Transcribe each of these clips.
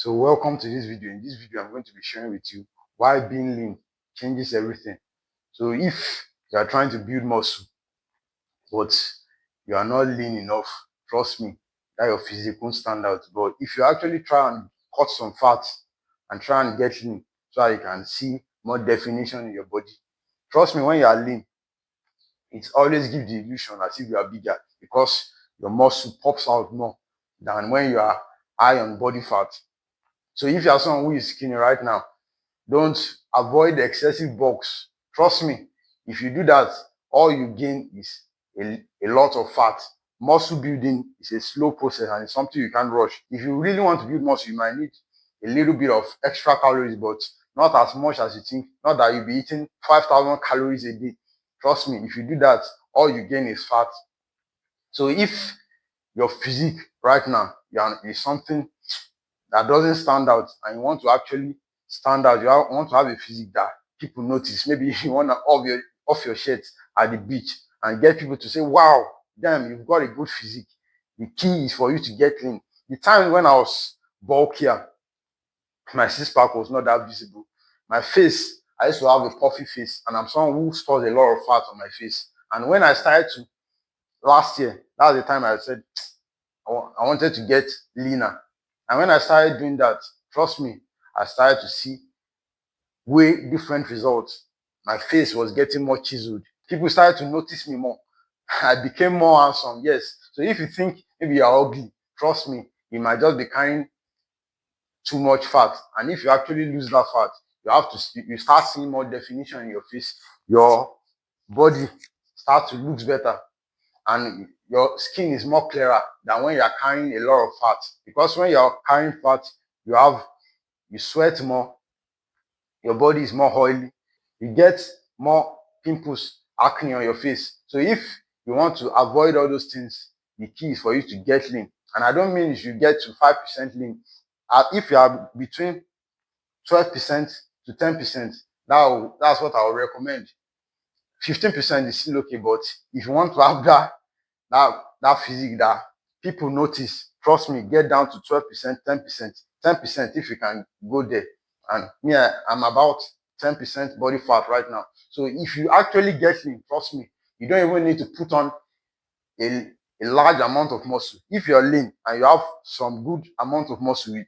So welcome to this video. In this video, I'm going to be sharing with you why being lean changes everything. So if you are trying to build muscle, but you are not lean enough, trust me, that your physique won't stand out. But if you actually try and cut some fat and try and get lean so that you can see more definition in your body, trust me, when you are lean, it always gives the illusion as if you are bigger because your muscle pops out more than when you are high on body fat. So if you are someone who is skinny right now, don't avoid excessive bulks. Trust me, if you do that, all you gain is a lot of fat. Muscle building is a slow process and it's something you can't rush. If you really want to build muscle, you might need a little bit of extra calories, but not as much as you think. Not that you'll be eating 5,000 calories a day. Trust me, if you do that, all you gain is fat. So if your physique right now is something that doesn't stand out and you want to actually stand out, want to have a physique that people notice, maybe you want to off your shirt at the beach and get people to say, wow, damn, you've got a good physique. The key is for you to get lean. The time when I was bulkier, my six-pack was not that visible. My face, I used to have a puffy face, and I'm someone who stores a lot of fat on my face. And when I started to, last year, that was the time I said, I wanted to get leaner. And when I started doing that, trust me, I started to see way different results. My face was getting more chiseled. People started to notice me more. I became more handsome, yes. So if you think maybe you're ugly, trust me, you might just be carrying too much fat. And if you actually lose that fat, you start seeing more definition in your face. Your body starts to look better. And your skin is more clearer than when you're carrying a lot of fat. Because when you're carrying fat, you sweat more, your body is more oily, you get more pimples, acne on your face. So if you want to avoid all those things, the key is for you to get lean. And I don't mean you should get to 5% lean. If you are between 12% to 10%, that's what I would recommend. 15% is still okay, but if you want to have that physique that people notice, trust me, get down to 12%, 10% if you can go there. And me, I'm about 10% body fat right now. So if you actually get lean, trust me, you don't even need to put on a large amount of muscle. If you're lean and you have some good amount of muscle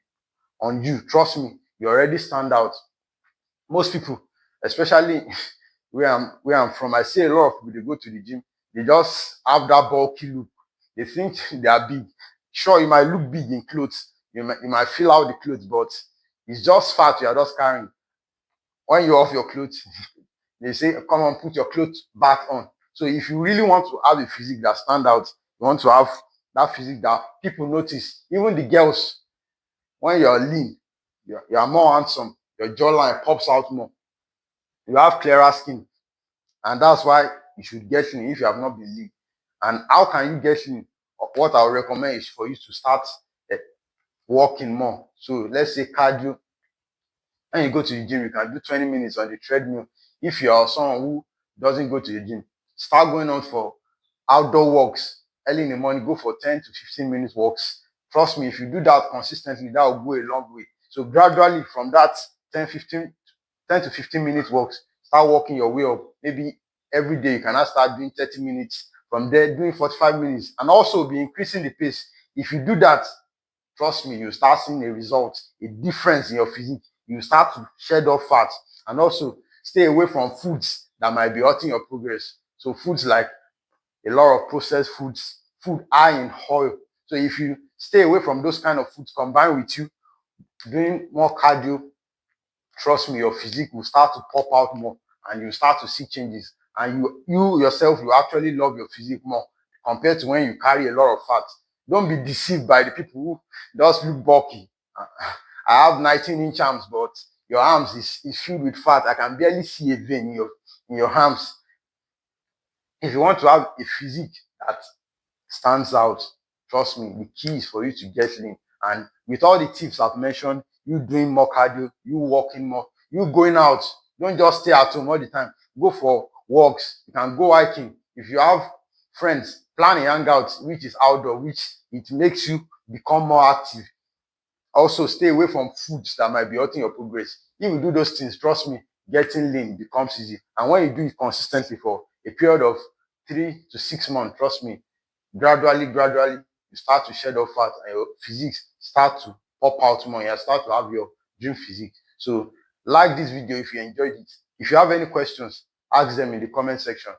on you, trust me, you already stand out. Most people, especially where I'm from, I see a lot of people, they go to the gym, they just have that bulky look. They think they are big. Sure, you might look big in clothes, you might fill out the clothes, but it's just fat you are just carrying. When you're off your clothes, they say, come on, put your clothes back on. So if you really want to have a physique that stand out, you want to have that physique that people notice, even the girls, when you're lean, you're more handsome, your jawline pops out more, you have clearer skin. And that's why you should get lean if you have not been lean. And how can you get lean? What I would recommend is for you to start walking more. So let's say cardio. When you go to the gym, you can do 20 minutes on the treadmill. If you are someone who doesn't go to the gym, start going out for outdoor walks. Early in the morning, go for 10 to 15 minutes walks. Trust me, if you do that consistently, that will go a long way. So gradually from that 10 to 15 minutes walks, start walking your way up. Maybe every day you cannot start doing 30 minutes. From there, doing 45 minutes. And also be increasing the pace. If you do that, trust me, you start seeing a result, a difference in your physique. You start to shed off fat. And also stay away from foods that might be hurting your progress. So foods like a lot of processed foods, food high in oil. So if you stay away from those kind of foods, combined with you doing more cardio, trust me, your physique will start to pop out more and you start to see changes. And you yourself, you actually love your physique more compared to when you carry a lot of fat. Don't be deceived by the people who just look bulky. I have 19-inch arms, but your arms is filled with fat. I can barely see a vein in your arms. If you want to have a physique that stands out, trust me, the key is for you to get lean. And with all the tips I've mentioned, you doing more cardio, you walking more, you going out, don't just stay at home all the time. Go for walks. You can go hiking. If you have friends, plan a hangout which is outdoor, which it makes you become more active. Also, stay away from foods that might be hurting your progress. If you do those things, trust me, getting lean becomes easy. And when you do it consistently for a period of 3 to 6 months, trust me, gradually, you start to shed off fat and your physique start to pop out more. You start to have your dream physique. So, like this video if you enjoyed it. If you have any questions, ask them in the comment section.